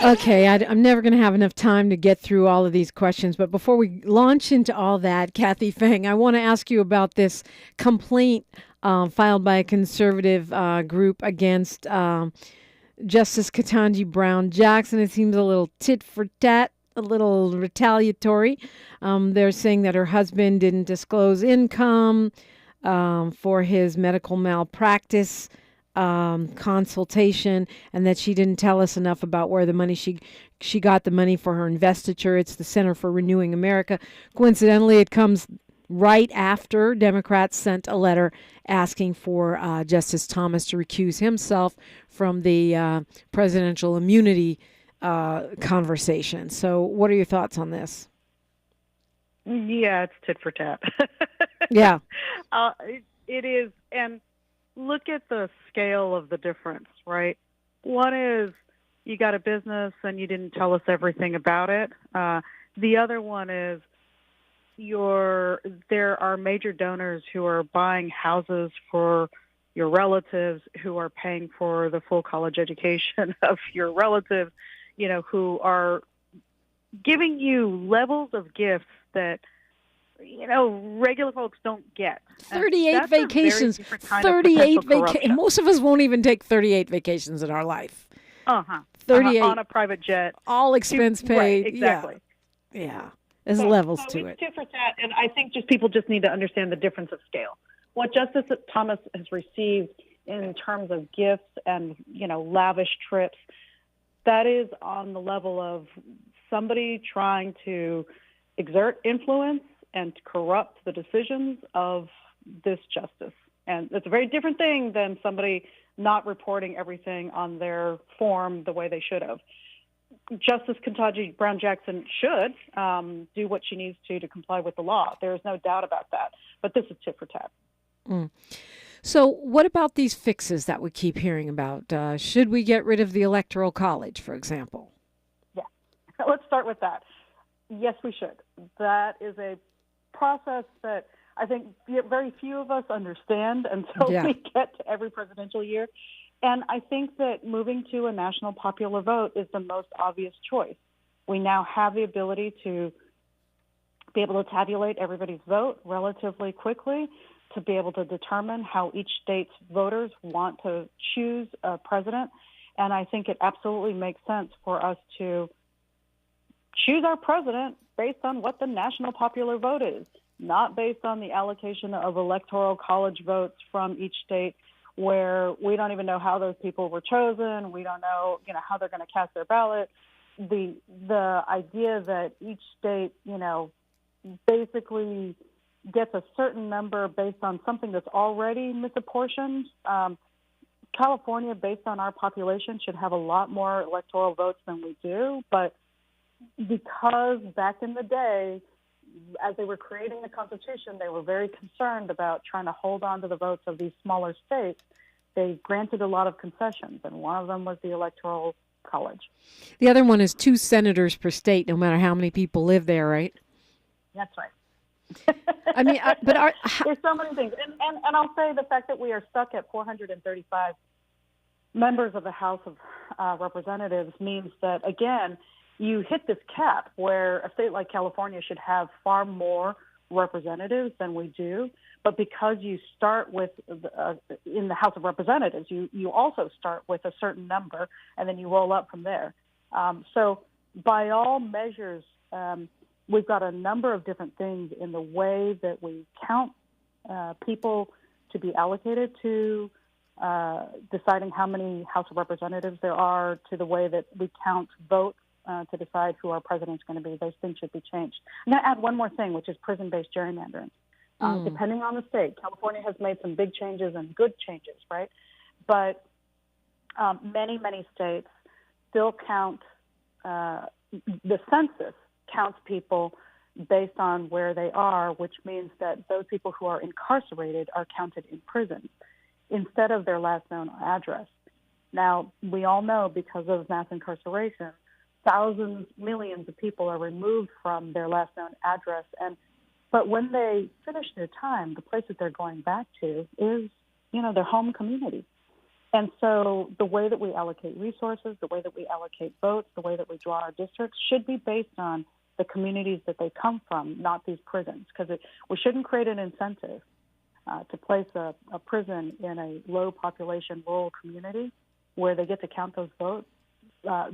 Okay, I'm never going to have enough time to get through all of these questions, but before we launch into all that, Kathay Feng, I want to ask you about this complaint filed by a conservative group against Justice Ketanji Brown Jackson. It seems a little tit for tat, a little retaliatory. They're saying that her husband didn't disclose income for his medical malpractice consultation, and that she didn't tell us enough about where the money she got the money for her investiture. It's the Center for Renewing America. Coincidentally, it comes right after Democrats sent a letter asking for Justice Thomas to recuse himself from the presidential immunity conversation. So what are your thoughts on this? Yeah, it's tit for tat. Yeah. It is. And look at the scale of the difference, right? One is you got a business and you didn't tell us everything about it. The other one is there are major donors who are buying houses for your relatives, who are paying for the full college education of your relatives, who are giving you levels of gifts that, regular folks don't get. 38 vacations. 38 vacations. Most of us won't even take 38 vacations in our life. 38 on a private jet, all expense paid. Right, exactly. Yeah. There's levels to it. It's tit for tat, and I think people just need to understand the difference of scale. What Justice Thomas has received in terms of gifts and lavish trips, that is on the level of somebody trying to exert influence and corrupt the decisions of this justice. And it's a very different thing than somebody not reporting everything on their form the way they should have. Justice Ketanji Brown Jackson should do what she needs to comply with the law. There is no doubt about that. But this is tit for tat. So what about these fixes that we keep hearing about? Should we get rid of the Electoral College, for example? Yeah. Let's start with that. Yes, we should. That is a process that I think very few of us understand until we get to every presidential year. And I think that moving to a national popular vote is the most obvious choice. We now have the ability to be able to tabulate everybody's vote relatively quickly, to be able to determine how each state's voters want to choose a president. And I think it absolutely makes sense for us to choose our president based on what the national popular vote is, not based on the allocation of electoral college votes from each state, where we don't even know how those people were chosen. We don't know, how they're going to cast their ballot. The idea that each state, basically gets a certain number based on something that's already misapportioned. California, based on our population, should have a lot more electoral votes than we do. But because back in the day, as they were creating the Constitution, they were very concerned about trying to hold on to the votes of these smaller states. They granted a lot of concessions, and one of them was the Electoral College. The other one is 2 senators per state, no matter how many people live there, right? That's right. I mean, there's so many things. And I'll say the fact that we are stuck at 435 members of the House of Representatives means that, again, you hit this cap where a state like California should have far more representatives than we do. But because you start with, in the House of Representatives, you also start with a certain number, and then you roll up from there. So by all measures, we've got a number of different things in the way that we count people to be allocated to deciding how many House of Representatives there are, to the way that we count votes to decide who our president's going to be. Those things should be changed. I'm going to add one more thing, which is prison-based gerrymandering. Depending on the state, California has made some big changes and good changes, right? But many, many states still count, the census counts people based on where they are, which means that those people who are incarcerated are counted in prison instead of their last known address. Now, we all know because of mass incarceration, thousands, millions of people are removed from their last known address. But when they finish their time, the place that they're going back to is, their home community. And so the way that we allocate resources, the way that we allocate votes, the way that we draw our districts should be based on the communities that they come from, not these prisons. Because we shouldn't create an incentive to place a prison in a low population rural community where they get to count those votes,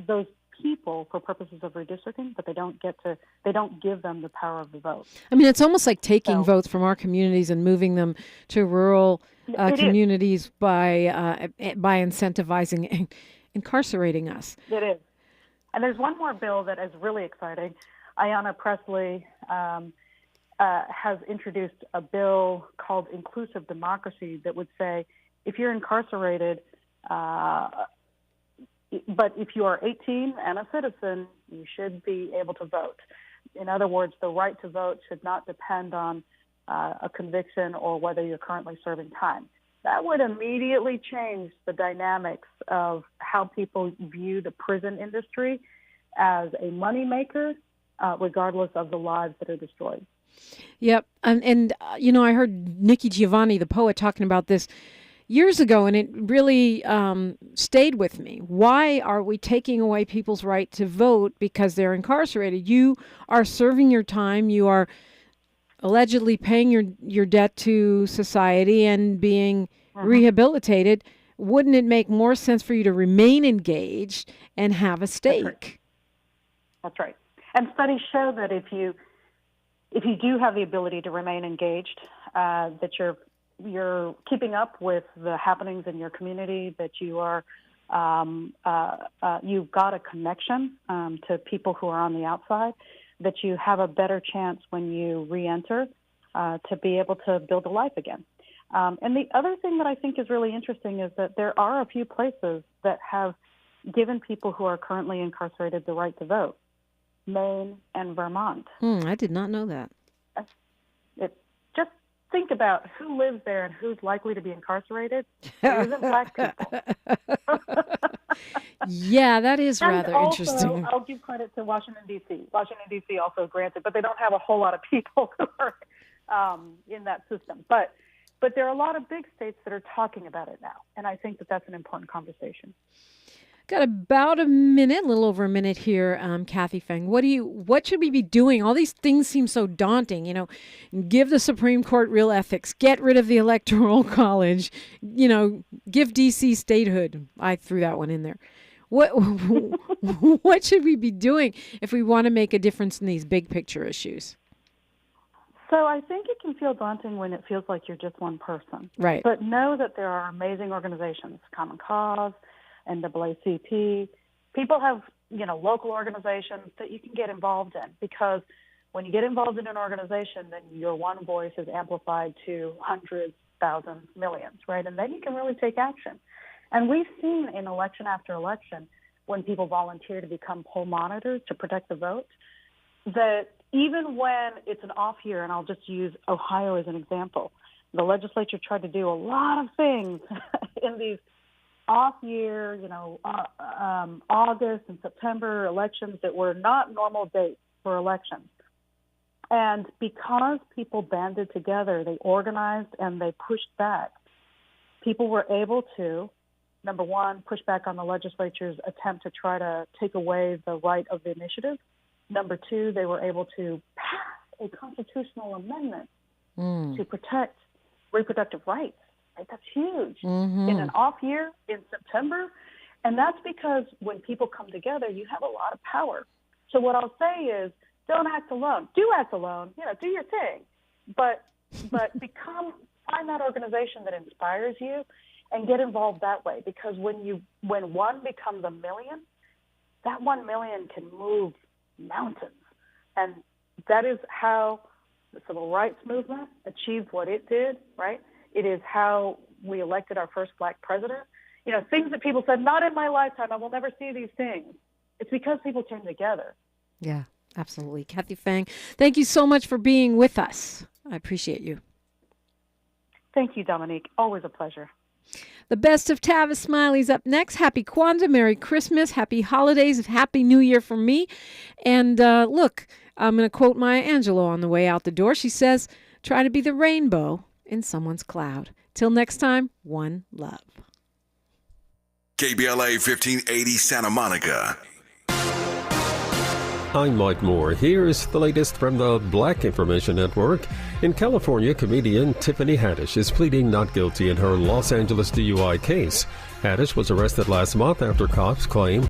those people for purposes of redistricting, but they don't give them the power of the vote. I mean, it's almost like taking votes from our communities and moving them to rural communities by incentivizing incarcerating us. It is. And there's one more bill that is really exciting. Ayanna Pressley has introduced a bill called Inclusive Democracy that would say if you're incarcerated, but if you are 18 and a citizen, you should be able to vote. In other words, the right to vote should not depend on a conviction or whether you're currently serving time. That would immediately change the dynamics of how people view the prison industry as a moneymaker regardless of the lives that are destroyed. Yep. And I heard Nikki Giovanni, the poet, talking about this years ago, and it really stayed with me. Why are we taking away people's right to vote because they're incarcerated? You are serving your time. You are allegedly paying your debt to society and being rehabilitated. Wouldn't it make more sense for you to remain engaged and have a stake? That's right. And studies show that if you do have the ability to remain engaged, that you're keeping up with the happenings in your community, that you are you've got a connection to people who are on the outside, that you have a better chance when you re-enter to be able to build a life again. And the other thing that I think is really interesting is that there are a few places that have given people who are currently incarcerated the right to vote. Maine and Vermont. I did not know that. Just think about who lives there and who's likely to be incarcerated. It isn't black people. Yeah, that is and rather also, interesting. I'll give credit to Washington, D.C. Washington, D.C. also granted, but they don't have a whole lot of people who are in that system. But there are a lot of big states that are talking about it now, and I think that that's an important conversation. Got about a little over a minute here, Kathay Feng. What should we be doing? All these things seem so daunting. Give the Supreme Court real ethics. Get rid of the Electoral College. Give D.C. statehood. I threw that one in there. What should we be doing if we want to make a difference in these big picture issues? So I think it can feel daunting when it feels like you're just one person. Right. But know that there are amazing organizations, Common Cause, NAACP. People have, local organizations that you can get involved in, because when you get involved in an organization, then your one voice is amplified to hundreds, thousands, millions, right? And then you can really take action. And we've seen in election after election, when people volunteer to become poll monitors to protect the vote, that even when it's an off year, and I'll just use Ohio as an example, the legislature tried to do a lot of things in these off-year, August and September elections that were not normal dates for elections. And because people banded together, they organized and they pushed back, people were able to, number one, push back on the legislature's attempt to try to take away the right of the initiative. Number two, they were able to pass a constitutional amendment to protect reproductive rights. Right? That's huge. In an off year in September. And that's because when people come together, you have a lot of power. So what I'll say is, don't act alone. Do act alone. Do your thing. But find that organization that inspires you and get involved that way. Because when one becomes a million, that 1 million can move mountains. And that is how the civil rights movement achieved what it did, right? It is how we elected our first black president. Things that people said, not in my lifetime, I will never see these things. It's because people came together. Yeah, absolutely. Kathay Feng, thank you so much for being with us. I appreciate you. Thank you, Dominique. Always a pleasure. The best of Tavis Smiley's up next. Happy Kwanzaa, Merry Christmas, Happy Holidays, Happy New Year from me. And look, I'm going to quote Maya Angelou on the way out the door. She says, try to be the rainbow in someone's cloud. Till next time, one love. KBLA 1580 Santa Monica. I'm Mike Moore. Here's the latest from the Black Information Network. In California, comedian Tiffany Haddish is pleading not guilty in her Los Angeles DUI case. Haddish was arrested last month after cops claim